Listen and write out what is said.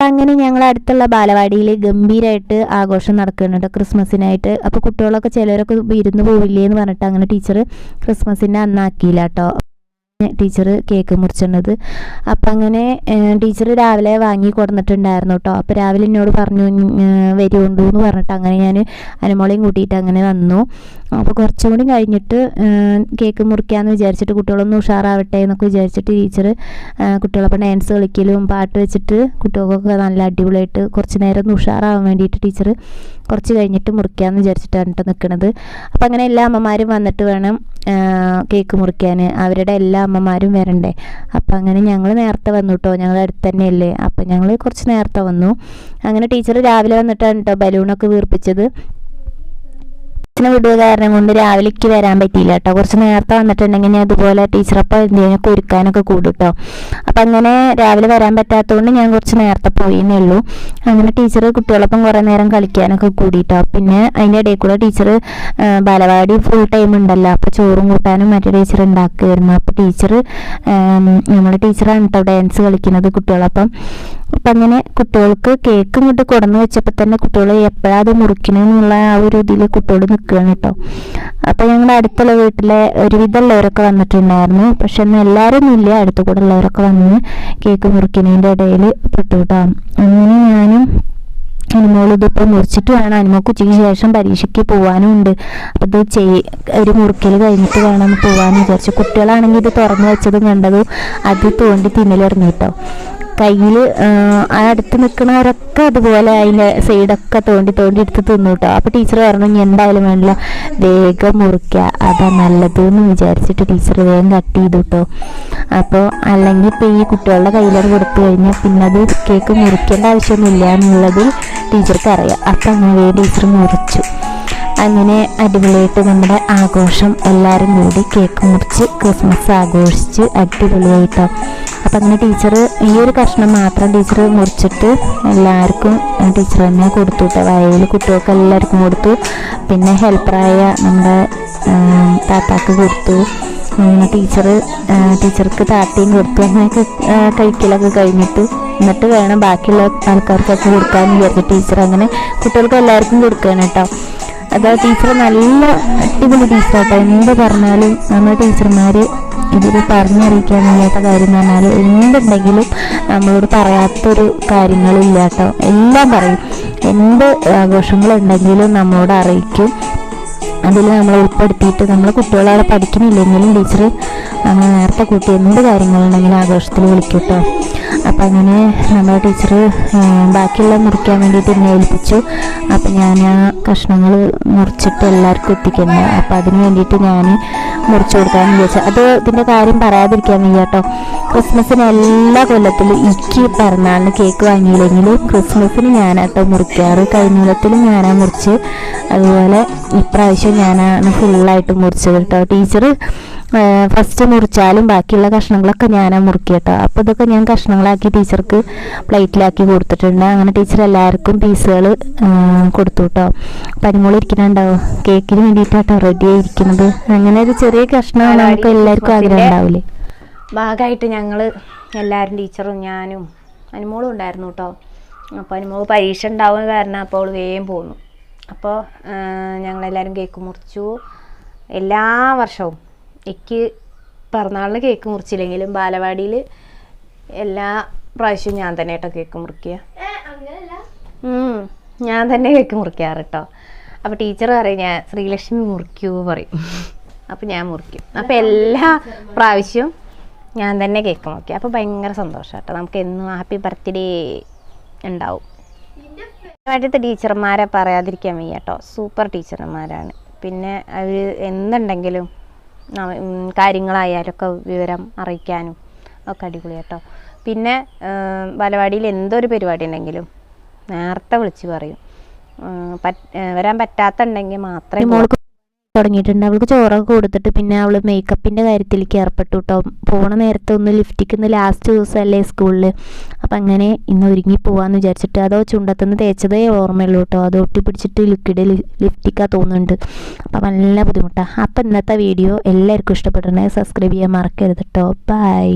അങ്ങനെ ഞങ്ങൾ അടുത്തുള്ള ബാലവാടിയിൽ ഗംഭീരമായിട്ട് ആഘോഷം നടക്കുന്നുണ്ട് ക്രിസ്മസിനായിട്ട്. അപ്പോൾ കുട്ടികളൊക്കെ ചിലരൊക്കെ വിരുന്ന് പോവില്ലേ എന്ന് പറഞ്ഞിട്ട് അങ്ങനെ ടീച്ചർ ക്രിസ്മസിൻ്റെ അന്നാക്കിയില്ല കേട്ടോ ടീച്ചർ കേക്ക് മുറിച്ചിരുന്നത്. അപ്പം അങ്ങനെ ടീച്ചർ രാവിലെ വാങ്ങി കൊടുത്തിട്ടുണ്ടായിരുന്നു കേട്ടോ. അപ്പോൾ രാവിലെ എന്നോട് പറഞ്ഞു വരുമുണ്ടോ എന്ന് പറഞ്ഞിട്ട് അങ്ങനെ ഞാൻ അനുമോളെയും കൂട്ടിയിട്ട് അങ്ങനെ വന്നു. അപ്പോൾ കുറച്ചും കൂടി കഴിഞ്ഞിട്ട് കേക്ക് മുറിക്കാമെന്ന് വിചാരിച്ചിട്ട് കുട്ടികളൊന്ന് ഉഷാറാവട്ടെ എന്നൊക്കെ വിചാരിച്ചിട്ട് ടീച്ചർ കുട്ടികളൊപ്പം ഡാൻസ് കളിക്കലും പാട്ട് വെച്ചിട്ട് കുട്ടികൾക്കൊക്കെ നല്ല അടിപൊളിയായിട്ട് കുറച്ച് നേരം ഒന്ന് ഉഷാറാവാൻ വേണ്ടിയിട്ട് ടീച്ചർ കുറച്ച് കഴിഞ്ഞിട്ട് മുറിക്കാമെന്ന് വിചാരിച്ചിട്ടാണ് കേട്ടോ നിൽക്കുന്നത്. അപ്പം അങ്ങനെ എല്ലാ അമ്മമാരും വന്നിട്ട് വേണം കേക്ക് മുറിക്കാൻ, അവരുടെ എല്ലാ അമ്മമാരും വരണ്ടേ. അപ്പം അങ്ങനെ ഞങ്ങൾ നേരത്തെ വന്നു കേട്ടോ, ഞങ്ങളുടെ അടുത്ത് തന്നെയല്ലേ. അപ്പം ഞങ്ങൾ കുറച്ച് നേരത്തെ വന്നു. അങ്ങനെ ടീച്ചർ രാവിലെ വന്നിട്ടാണ് കേട്ടോ ബലൂണൊക്കെ വീർപ്പിച്ചത്. വിടുക കാരണം കൊണ്ട് രാവിലേക്ക് വരാൻ പറ്റിയില്ല കേട്ടോ. കുറച്ച് നേരത്തെ വന്നിട്ടുണ്ടെങ്കിൽ ഞാൻ അതുപോലെ ടീച്ചറപ്പം എന്തെങ്കിലുമൊക്കെ ഒരുക്കാനൊക്കെ കൂടും കേട്ടോ. അപ്പം അങ്ങനെ രാവിലെ വരാൻ പറ്റാത്തതുകൊണ്ട് ഞാൻ കുറച്ച് നേരത്തെ പോയെന്നേ ഉള്ളൂ. അങ്ങനെ ടീച്ചർ കുട്ടികളൊപ്പം കുറേ നേരം കളിക്കാനൊക്കെ കൂടിയിട്ടോ. പിന്നെ അതിൻ്റെ ഇടയിൽ കൂടെ ടീച്ചർ ബാലവാടി ഫുൾ ടൈം ഉണ്ടല്ലോ, അപ്പോൾ ചോറും കൂട്ടാനും മറ്റേ ടീച്ചർ ഉണ്ടാക്കുമായിരുന്നു. അപ്പോൾ ടീച്ചർ നമ്മുടെ ടീച്ചറാണ് കേട്ടോ ഡാൻസ് കളിക്കുന്നത് കുട്ടികളൊപ്പം. അപ്പം അങ്ങനെ കുട്ടികൾക്ക് കേക്ക് ഇങ്ങോട്ട് കൊടുന്ന് വെച്ചപ്പോൾ തന്നെ കുട്ടികൾ എപ്പോഴാണ് അത് മുറിക്കണമെന്നുള്ള ആ ഒരു ഇതിൽ കുട്ടികൾ നിൽക്കുകയാണ് കേട്ടോ. അപ്പോൾ ഞങ്ങളുടെ അടുത്തുള്ള വീട്ടിലെ ഒരുവിധമുള്ളവരൊക്കെ വന്നിട്ടുണ്ടായിരുന്നു. പക്ഷെ ഒന്നും എല്ലാവരും ഇല്ല, അടുത്തു കൂടെ ഉള്ളവരൊക്കെ വന്ന് കേക്ക് മുറിക്കുന്നതിൻ്റെ ഇടയിൽ പെട്ടു കേട്ടോ. അങ്ങനെ ഞാനും അനുമോൾ ഇതിപ്പോൾ മുറിച്ചിട്ട് വേണം, അനുമോൾക്ക് ഉച്ചയ്ക്ക് ശേഷം പരീക്ഷയ്ക്ക് പോകാനും ഉണ്ട്. അപ്പോൾ ഇത് ഒരു മുറിക്കൽ കഴിഞ്ഞിട്ട് വേണം പോകാമെന്ന് വിചാരിച്ചു. കുട്ടികളാണെങ്കിൽ ഇത് തുറന്നു വെച്ചതും കണ്ടതും അത് തോണ്ടി തിന്നലെറിഞ്ഞു കേട്ടോ. കയ്യിൽ അടുത്ത് നിൽക്കുന്നവരൊക്കെ അതുപോലെ അതിൻ്റെ സൈഡൊക്കെ തോണ്ടി എടുത്ത് തിന്നു കേട്ടോ. അപ്പോൾ ടീച്ചർ പറഞ്ഞു ഇനി എന്തായാലും വേണ്ടില്ല വേഗം മുറിക്കുക, അതാ നല്ലതെന്ന് വിചാരിച്ചിട്ട് ടീച്ചർ വേഗം കട്ട് ചെയ്തു കേട്ടോ. അപ്പോൾ അല്ലെങ്കിൽ ഇപ്പോൾ ഈ കുട്ടികളുടെ കയ്യിലത് കൊടുത്തു കഴിഞ്ഞാൽ പിന്നെ അത് കേക്ക് മുറിക്കേണ്ട ആവശ്യമൊന്നുമില്ല എന്നുള്ളത് ടീച്ചർക്ക് അറിയാം. അപ്പം അങ്ങനെ വേഗം ടീച്ചർ മുറിച്ചു. അങ്ങനെ അടിപൊളിയായിട്ട് നമ്മുടെ ആഘോഷം എല്ലാവരും കൂടി കേക്ക് മുറിച്ച് ക്രിസ്മസ് ആഘോഷിച്ച് അടിപൊളിയായിട്ടോ. അപ്പം അങ്ങനെ ടീച്ചർ ഈ ഒരു കഷ്ണം മാത്രം ടീച്ചർ മുറിച്ചിട്ട് എല്ലാവർക്കും ടീച്ചർ തന്നെ കൊടുത്തു കേട്ടോ. വയലിൽ കുട്ടികൾക്ക് എല്ലാവർക്കും കൊടുത്തു. പിന്നെ ഹെൽപ്പറായ നമ്മുടെ താത്താക്ക് കൊടുത്തു. ടീച്ചർക്ക് താത്തയും കൊടുത്തു. അങ്ങനെയൊക്കെ കഴിക്കലൊക്കെ കഴിഞ്ഞിട്ട് എന്നിട്ട് വേണം ബാക്കിയുള്ള ആൾക്കാർക്കൊക്കെ കൊടുക്കാമെന്ന് വിചാരിച്ചു ടീച്ചർ അങ്ങനെ കുട്ടികൾക്ക് എല്ലാവർക്കും കൊടുക്കുകയാണ് കേട്ടോ. അതായത് ടീച്ചർ നല്ല അടിപൊളി ടീച്ചറാട്ടോ. എന്ത് പറഞ്ഞാലും നമ്മുടെ ടീച്ചർമാർ ഇതിൽ പറഞ്ഞറിയിക്കാൻ വയ്യാത്ത കാര്യം എന്ന് പറഞ്ഞാൽ എന്തുണ്ടെങ്കിലും നമ്മളോട് പറയാത്തൊരു കാര്യങ്ങളില്ല കേട്ടോ. എല്ലാം പറയും, എന്ത് ആഘോഷങ്ങളുണ്ടെങ്കിലും നമ്മളോട് അറിയിക്കും. അതിൽ നമ്മൾ ഉൾപ്പെടുത്തിയിട്ട് നമ്മൾ കുട്ടികളവിടെ പഠിക്കുന്നില്ലെങ്കിലും ടീച്ചർ നമ്മൾ നേരത്തെ കൂട്ടി എന്ത് കാര്യങ്ങളുണ്ടെങ്കിലും ആഘോഷത്തിൽ വിളിക്കും കേട്ടോ. അപ്പം അങ്ങനെ നമ്മുടെ ടീച്ചർ ബാക്കിയുള്ള മുറിക്കാൻ വേണ്ടിയിട്ട് എന്നെ ഏൽപ്പിച്ചു. അപ്പം ഞാൻ ആ കഷ്ണങ്ങൾ മുറിച്ചിട്ട് എല്ലാവർക്കും എത്തിക്കുന്നത്. അപ്പം അതിന് വേണ്ടിയിട്ട് ഞാൻ മുറിച്ചു കൊടുക്കാമെന്ന് വിചാരിച്ചു. അത് ഇതിൻ്റെ കാര്യം പറയാതിരിക്കാൻ വയ്യ കേട്ടോ. ക്രിസ്മസിന് എല്ലാ കൊല്ലത്തിലും എനിക്ക് പിറന്നാളിന് കേക്ക് വാങ്ങിയില്ലെങ്കിലും ക്രിസ്മസിന് ഞാനാട്ടോ മുറിക്കാറ്. കഴിഞ്ഞ കൊല്ലത്തിലും ഞാനാ മുറിച്ച്, അതുപോലെ ഇപ്രാവശ്യം ഞാനാണ് ഫുള്ളായിട്ട് മുറിച്ചത് കേട്ടോ. ടീച്ചർ ഫസ്റ്റ് മുറിച്ചാലും ബാക്കിയുള്ള കഷ്ണങ്ങളൊക്കെ ഞാനാ മുറിക്കുക കേട്ടോ. അപ്പോൾ ഇതൊക്കെ ഞാൻ കഷ്ണങ്ങളാക്കി ടീച്ചർക്ക് പ്ലേറ്റിലാക്കി കൊടുത്തിട്ടുണ്ട്. അങ്ങനെ ടീച്ചർ എല്ലാവർക്കും പീസുകൾ കൊടുത്തു കേട്ടോ. പനിമോൾ ഇരിക്കുന്നുണ്ടാവും കേക്കിന് വേണ്ടിയിട്ടാട്ടോ റെഡി ആയിരിക്കുന്നത്. അങ്ങനെ ഒരു ചെറിയ കഷ്ണമാണ് നമുക്ക് എല്ലാവർക്കും ആഗ്രഹം ഉണ്ടാവില്ലേ. ഭാഗമായിട്ട് ഞങ്ങൾ എല്ലാവരും ടീച്ചറും ഞാനും അനുമോളും ഉണ്ടായിരുന്നു കേട്ടോ. അപ്പോൾ അനുമോൾ പരീക്ഷ ഉണ്ടാവുന്ന കാരണം അപ്പോൾ അവൾ വേഗം പോന്നു. അപ്പോൾ ഞങ്ങളെല്ലാവരും കേക്ക് മുറിച്ചു. എല്ലാ വർഷവും എനിക്ക് പിറന്നാളിന് കേക്ക് മുറിച്ചില്ലെങ്കിലും ബാലവാടിയിൽ എല്ലാ പ്രാവശ്യവും ഞാൻ തന്നെ കേട്ടോ കേക്ക് മുറിക്കുക. ഞാൻ തന്നെ കേക്ക് മുറിക്കാറ് കേട്ടോ. അപ്പോൾ ടീച്ചർ പറയും ഞാൻ ശ്രീലക്ഷ്മി മുറിക്കൂ പറയും. അപ്പോൾ ഞാൻ മുറിക്കും. അപ്പോൾ എല്ലാ പ്രാവശ്യവും ഞാൻ തന്നെ കേക്ക് മുറിക്കുക. അപ്പോൾ ഭയങ്കര സന്തോഷം കേട്ടോ. നമുക്ക് എന്നും ഹാപ്പി ബർത്ത്ഡേ ഉണ്ടാവും. ആദ്യത്തെ ടീച്ചർമാരെ പറയാതിരിക്കാൻ വയ്യ കേട്ടോ. സൂപ്പർ ടീച്ചർമാരാണ്. പിന്നെ അവർ എന്തുണ്ടെങ്കിലും കാര്യങ്ങളായാലൊക്കെ വിവരം അറിയിക്കാനും ഒക്കെ അടിപൊളി കേട്ടോ. പിന്നെ ബാലവാടിയിൽ എന്തൊരു പരിപാടി ഉണ്ടെങ്കിലും നേരത്തെ വിളിച്ച് പറയും. വരാൻ പറ്റാത്തുണ്ടെങ്കിൽ മാത്രമേ തുടങ്ങിയിട്ടുണ്ട്. അവൾക്ക് ചോറൊക്കെ കൊടുത്തിട്ട് പിന്നെ അവൾ മേക്കപ്പിൻ്റെ കാര്യത്തിലേക്ക് ഏർപ്പെട്ടു കേട്ടോ. പോണ നേരത്തെ ഒന്ന് ലിഫ്റ്റിക്ക് ലാസ്റ്റ് ദിവസമല്ലേ സ്കൂളിൽ. അപ്പം അങ്ങനെ ഇന്ന് ഒരുങ്ങി പോകാമെന്ന് വിചാരിച്ചിട്ട് അതോ ചുണ്ടത്തുനിന്ന് തേച്ചതേ ഓർമ്മയുള്ളൂ കേട്ടോ. അത് ഒട്ടിപ്പിടിച്ചിട്ട് ലിക്വിഡ് ലിഫ്റ്റിക്കാണ് തോന്നുന്നുണ്ട്. അപ്പം നല്ല ബുദ്ധിമുട്ടാണ്. അപ്പം ഇന്നത്തെ വീഡിയോ എല്ലാവർക്കും ഇഷ്ടപ്പെട്ടിട്ടുണ്ടെങ്കിൽ സബ്സ്ക്രൈബ് ചെയ്യാൻ മറക്കരുത് കേട്ടോ. ബൈ.